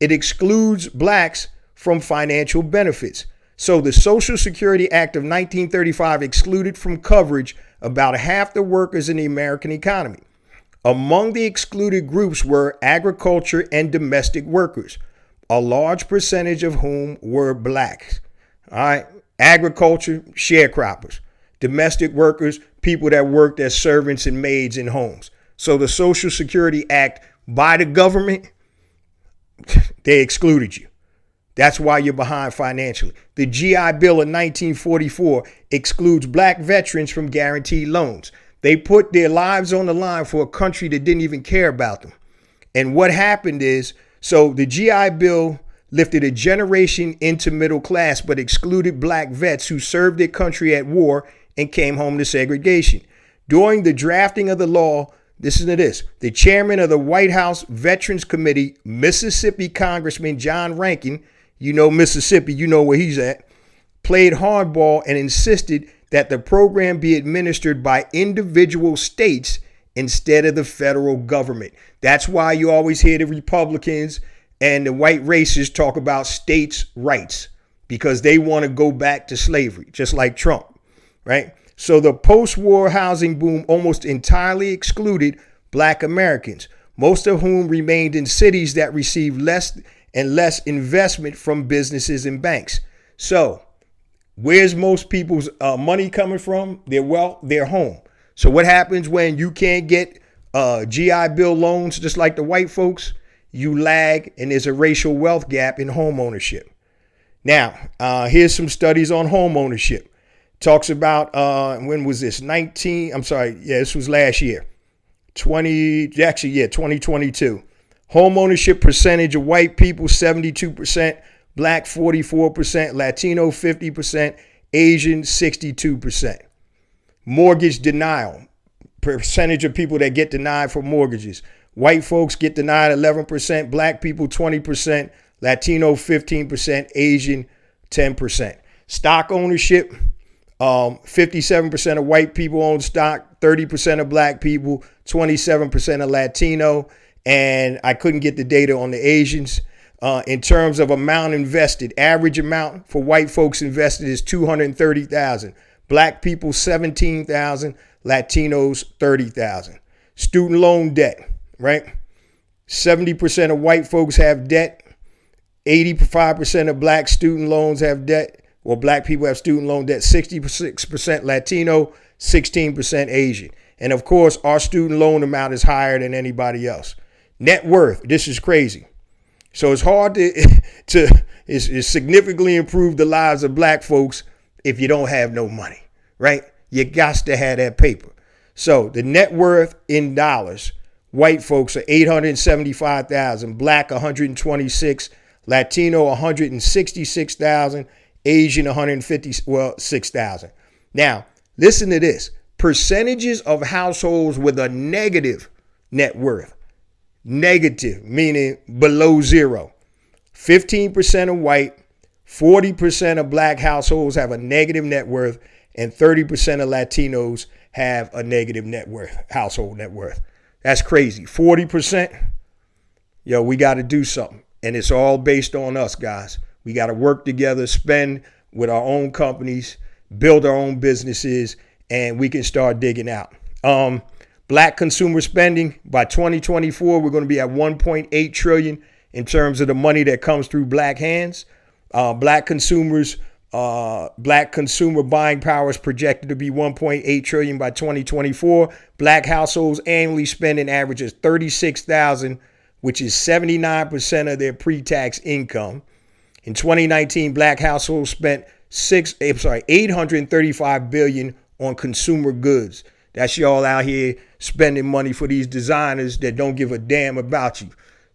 It excludes blacks from financial benefits. So the Social Security Act of 1935 excluded from coverage about half the workers in the American economy. Among the excluded groups were agriculture and domestic workers, a large percentage of whom were blacks. All right, agriculture, sharecroppers, domestic workers, people that worked as servants and maids in homes. So the Social Security Act, by the government, they excluded you. That's why you're behind financially. The GI Bill of 1944 excludes black veterans from guaranteed loans. They put their lives on the line for a country that didn't even care about them. And what happened is, so the GI Bill lifted a generation into middle class, but excluded black vets who served their country at war and came home to segregation. During the drafting of the law, listen to this, the chairman of the White House Veterans Committee, Mississippi Congressman John Rankin, you know Mississippi, you know where he's at, played hardball and insisted that the program be administered by individual states instead of the federal government. That's why you always hear the Republicans and the white racists talk about states' rights, because they want to go back to slavery, just like Trump, right? So the post-war housing boom almost entirely excluded Black Americans, most of whom remained in cities that received less and less investment from businesses and banks. So where's most people's money coming from? Their wealth, their home. So what happens when you can't get GI Bill loans just like the white folks? You lag, and there's a racial wealth gap in home ownership. Now, here's some studies on home ownership. Talks about, when was this? This was last year. 2022. Home ownership percentage of white people, 72%, Black 44%, Latino 50%, Asian 62%. Mortgage denial, percentage of people that get denied for mortgages. White folks get denied 11%, Black people 20%, Latino 15%, Asian 10%. Stock ownership, 57% of white people own stock, 30% of Black people, 27% of Latino, and I couldn't get the data on the Asians. In terms of amount invested, average amount for white folks invested is $230,000. Black people, $17,000. Latinos, $30,000. Student loan debt, right? 70% of white folks have debt. 85% of Black student loans have debt. Well, Black people have student loan debt. 66% Latino, 16% Asian. And of course, our student loan amount is higher than anybody else. Net worth, this is crazy. So it's hard to significantly improve the lives of Black folks if you don't have no money, right? You got to have that paper. So the net worth in dollars, white folks are $875,000, Black 126, Latino 166,000, Asian 6,000. Now, listen to this. Percentages of households with a negative net worth. Negative, meaning below zero. 15% of white, 40% of Black households have a negative net worth, and 30% of Latinos have a negative net worth, household net worth. That's crazy. 40%. Yo, we got to do something. And it's all based on us, guys. We got to work together, spend with our own companies, build our own businesses, and we can start digging out. Black consumer spending by 2024, we're going to be at 1.8 trillion in terms of the money that comes through Black hands. Black consumer buying power is projected to be 1.8 trillion by 2024. Black households annually spend an average of $36,000, which is 79% of their pre-tax income. In 2019, Black households spent $835 billion on consumer goods. That's y'all out here spending money for these designers that don't give a damn about you.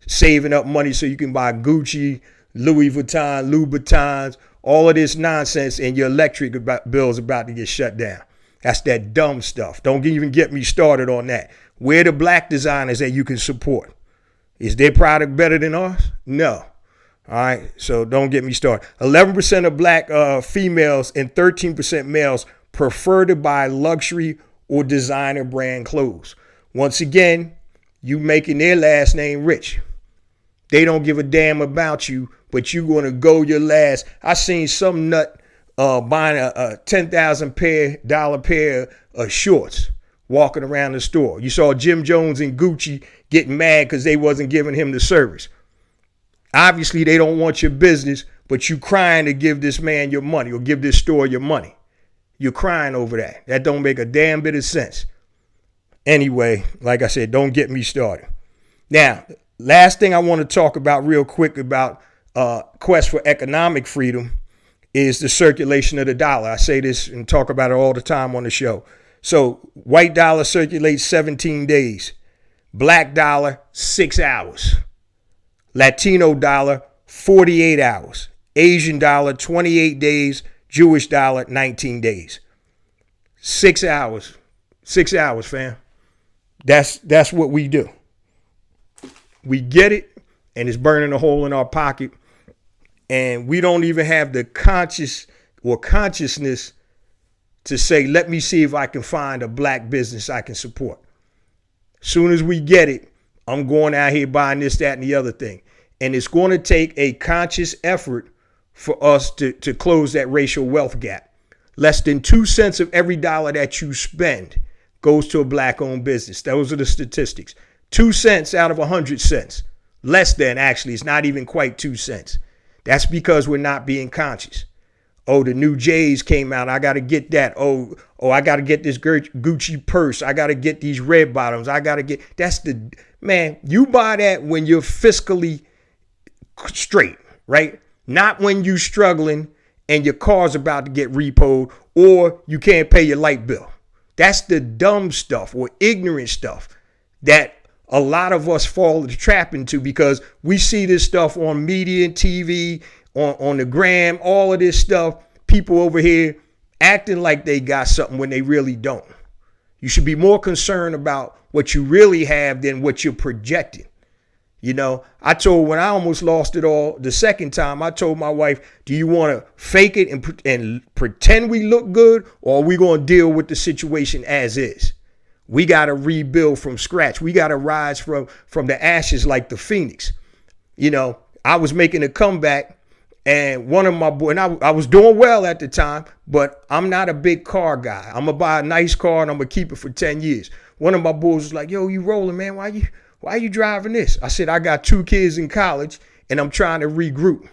Saving up money so you can buy Gucci, Louis Vuitton, Louboutins, all of this nonsense, and your electric bill is about to get shut down. That's that dumb stuff. Don't even get me started on that. Where the Black designers that you can support? Is their product better than ours? No. All right, so don't get me started. 11% of Black females and 13% males prefer to buy luxury or designer brand clothes. Once again, you making their last name rich. They don't give a damn about you, but you going to go your last. I seen some nut buying a $10,000 pair of shorts walking around the store. You saw Jim Jones and Gucci getting mad because they wasn't giving him the service. Obviously, they don't want your business, but you crying to give this man your money or give this store your money. You're crying over that. That don't make a damn bit of sense. Anyway, like I said, don't get me started. Now, last thing I want to talk about real quick about quest for economic freedom is the circulation of the dollar. I say this and talk about it all the time on the show. So white dollar circulates 17 days. Black dollar, 6 hours. Latino dollar, 48 hours. Asian dollar, 28 days. Jewish dollar, 19 days. 6 hours. 6 hours, fam. That's what we do. We get it, and it's burning a hole in our pocket. And we don't even have the consciousness to say, let me see if I can find a Black business I can support. Soon as we get it, I'm going out here buying this, that, and the other thing. And it's going to take a conscious effort for us to close that racial wealth gap. Less than 2 cents of every dollar that you spend goes to a black-owned business. Those are the statistics. 2 cents out of 100 cents. Less than, actually. It's not even quite 2 cents. That's because we're not being conscious. Oh, the new J's came out. I got to get that. Oh, I got to get this Gucci purse. I got to get these red bottoms. Man, you buy that when you're fiscally straight, right? Not when you're struggling and your car's about to get repoed or you can't pay your light bill. That's the dumb stuff or ignorant stuff that a lot of us fall the trap into, because we see this stuff on media and TV, on the gram, all of this stuff. People over here acting like they got something when they really don't. You should be more concerned about what you really have than what you're projecting. You know, when I almost lost it all the second time, I told my wife, do you want to fake it and pretend we look good, or are we going to deal with the situation as is? We got to rebuild from scratch. We got to rise from the ashes like the phoenix. You know, I was making a comeback, and one of my boys, and I was doing well at the time, but I'm not a big car guy. I'm going to buy a nice car and I'm going to keep it for 10 years. One of my boys was like, yo, you rolling, man. Why are you driving this? I said, I got 2 kids in college and I'm trying to regroup.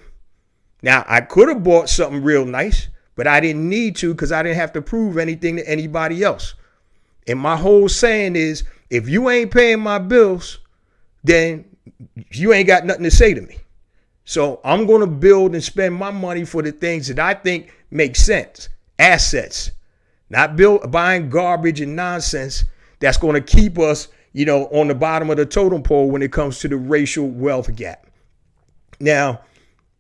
Now, I could have bought something real nice, but I didn't need to, because I didn't have to prove anything to anybody else. And my whole saying is, if you ain't paying my bills, then you ain't got nothing to say to me. So I'm going to build and spend my money for the things that I think make sense. Assets, not buying garbage and nonsense that's going to keep us, on the bottom of the totem pole when it comes to the racial wealth gap. Now,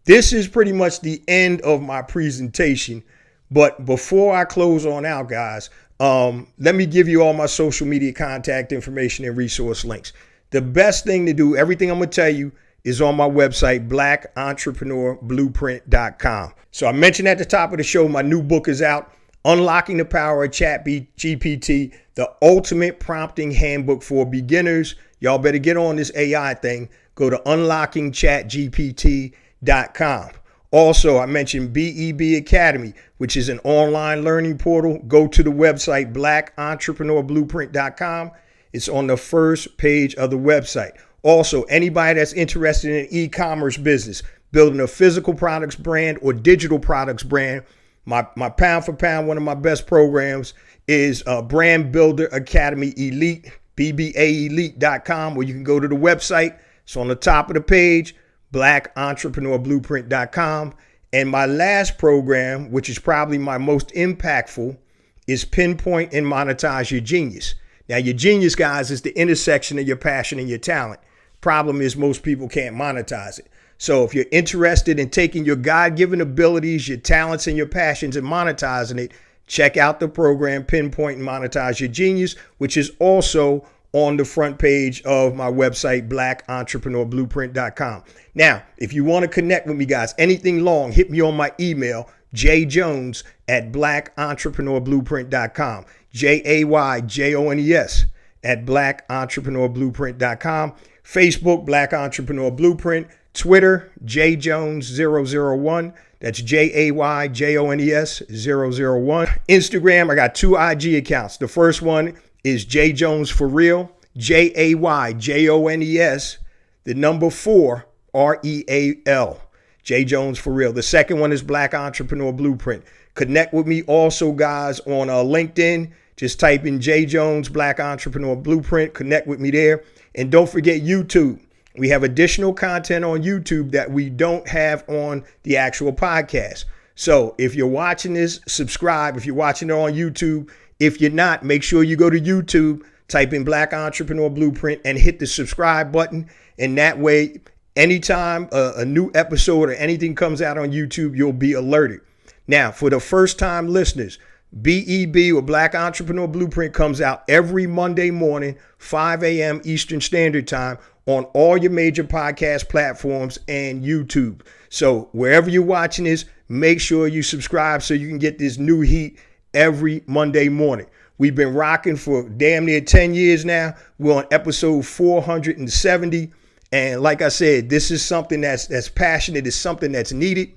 this is pretty much the end of my presentation. But before I close on out, guys, let me give you all my social media contact information and resource links. The best thing to do, everything I'm going to tell you, is on my website, blackentrepreneurblueprint.com. So I mentioned at the top of the show, my new book is out, Unlocking the Power of ChatGPT, the ultimate prompting handbook for beginners. Y'all better get on this AI thing. Go to unlockingchatgpt.com. Also, I mentioned BEB Academy, which is an online learning portal. Go to the website, blackentrepreneurblueprint.com. It's on the first page of the website. Also, anybody that's interested in an e-commerce business, building a physical products brand or digital products brand, my pound for pound, one of my best programs is Brand Builder Academy Elite, bbaelite.com, where you can go to the website. It's on the top of the page, blackentrepreneurblueprint.com. And my last program, which is probably my most impactful, is Pinpoint and Monetize Your Genius. Now, your genius, guys, is the intersection of your passion and your talent. Problem is, most people can't monetize it. So if you're interested in taking your God-given abilities, your talents, and your passions and monetizing it, check out the program Pinpoint and Monetize Your Genius, which is also on the front page of my website, blackentrepreneurblueprint.com. Now, if you want to connect with me, guys, anything long, hit me on my email, jayjones@blackentrepreneurblueprint.com. JAYJONES @blackentrepreneurblueprint.com. Facebook, Black Entrepreneur Blueprint. Twitter, jjones001. That's JAYJONES 001. Instagram, I got 2 IG accounts. The first one is jjones for real, JAYJONES, the number 4, REAL. Jones for real. The second one is Black Entrepreneur Blueprint. Connect with me also, guys, on LinkedIn. Just type in J Jones, Black Entrepreneur Blueprint. Connect with me there. And don't forget YouTube. We have additional content on YouTube that we don't have on the actual podcast. So if you're watching this, subscribe. If you're watching it on YouTube, if you're not, make sure you go to YouTube, type in Black Entrepreneur Blueprint and hit the subscribe button. And that way, anytime a new episode or anything comes out on YouTube, you'll be alerted. Now, for the first time listeners, BEB or Black Entrepreneur Blueprint comes out every Monday morning, 5 a.m. Eastern Standard Time on all your major podcast platforms and YouTube. So wherever you're watching this, make sure you subscribe so you can get this new heat every Monday morning. We've been rocking for damn near 10 years now. We're on episode 470. And like I said, this is something that's passionate. It's something that's needed.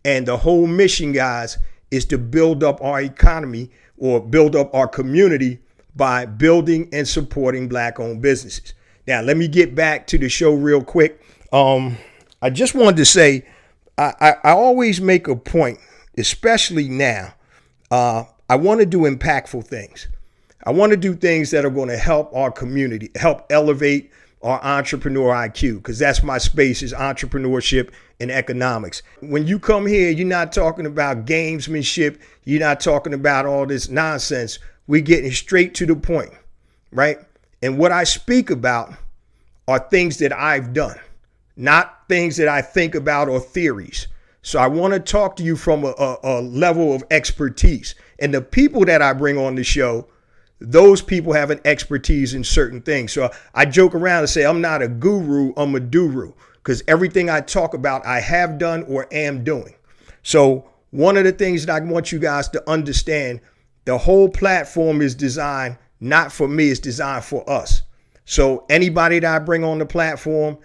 And the whole mission, guys, is to build up our economy or build up our community by building and supporting Black-owned businesses. Now, let me get back to the show real quick. I just wanted to say, I always make a point, especially now, I want to do impactful things. I want to do things that are going to help our community, help elevate our entrepreneur IQ, because that's my space, is entrepreneurship and economics. When you come here, you're not talking about gamesmanship. You're not talking about all this nonsense. We're getting straight to the point, right? And what I speak about are things that I've done, not things that I think about or theories. So I want to talk to you from a level of expertise. And the people that I bring on the show, those people have an expertise in certain things. So I joke around and say, I'm not a guru, I'm a duru, because everything I talk about, I have done or am doing. So one of the things that I want you guys to understand, the whole platform is designed not for me, it's designed for us. So anybody that I bring on the platform,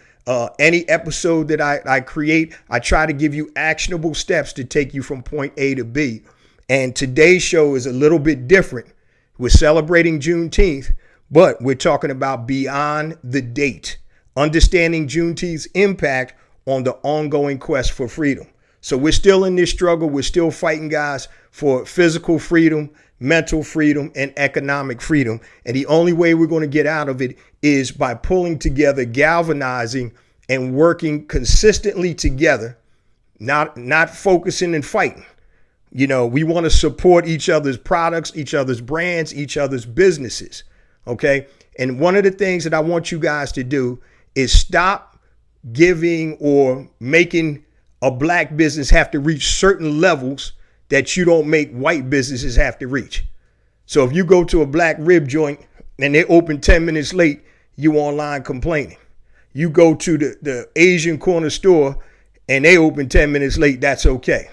any episode that I create, I try to give you actionable steps to take you from point A to B. And today's show is a little bit different. We're celebrating Juneteenth, but we're talking about beyond the date, understanding Juneteenth's impact on the ongoing quest for freedom. So we're still in this struggle. We're still fighting, guys, for physical freedom, mental freedom, and economic freedom. And the only way we're going to get out of it is by pulling together, galvanizing, and working consistently together, not focusing and fighting. You know, we want to support each other's products, each other's brands, each other's businesses. Okay. And one of the things that I want you guys to do is stop giving or making a Black business have to reach certain levels that you don't make white businesses have to reach. So if you go to a Black rib joint and they open 10 minutes late, you online complaining. You go to the Asian corner store and they open 10 minutes late, that's okay.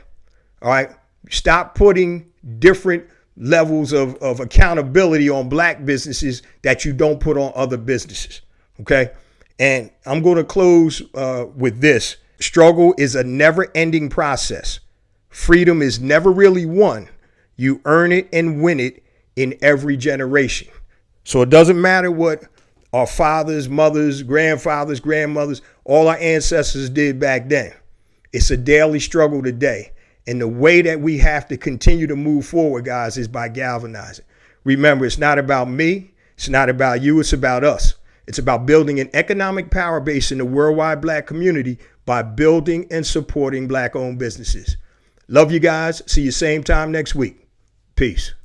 All right. Stop putting different levels of accountability on Black businesses that you don't put on other businesses. Okay. And I'm going to close with this. Struggle is a never-ending process. Freedom is never really won. You earn it and win it in every generation. So it doesn't matter what our fathers, mothers, grandfathers, grandmothers, all our ancestors did back then. It's a daily struggle today. And the way that we have to continue to move forward, guys, is by galvanizing. Remember, it's not about me. It's not about you. It's about us. It's about building an economic power base in the worldwide Black community by building and supporting Black-owned businesses. Love you guys. See you same time next week. Peace.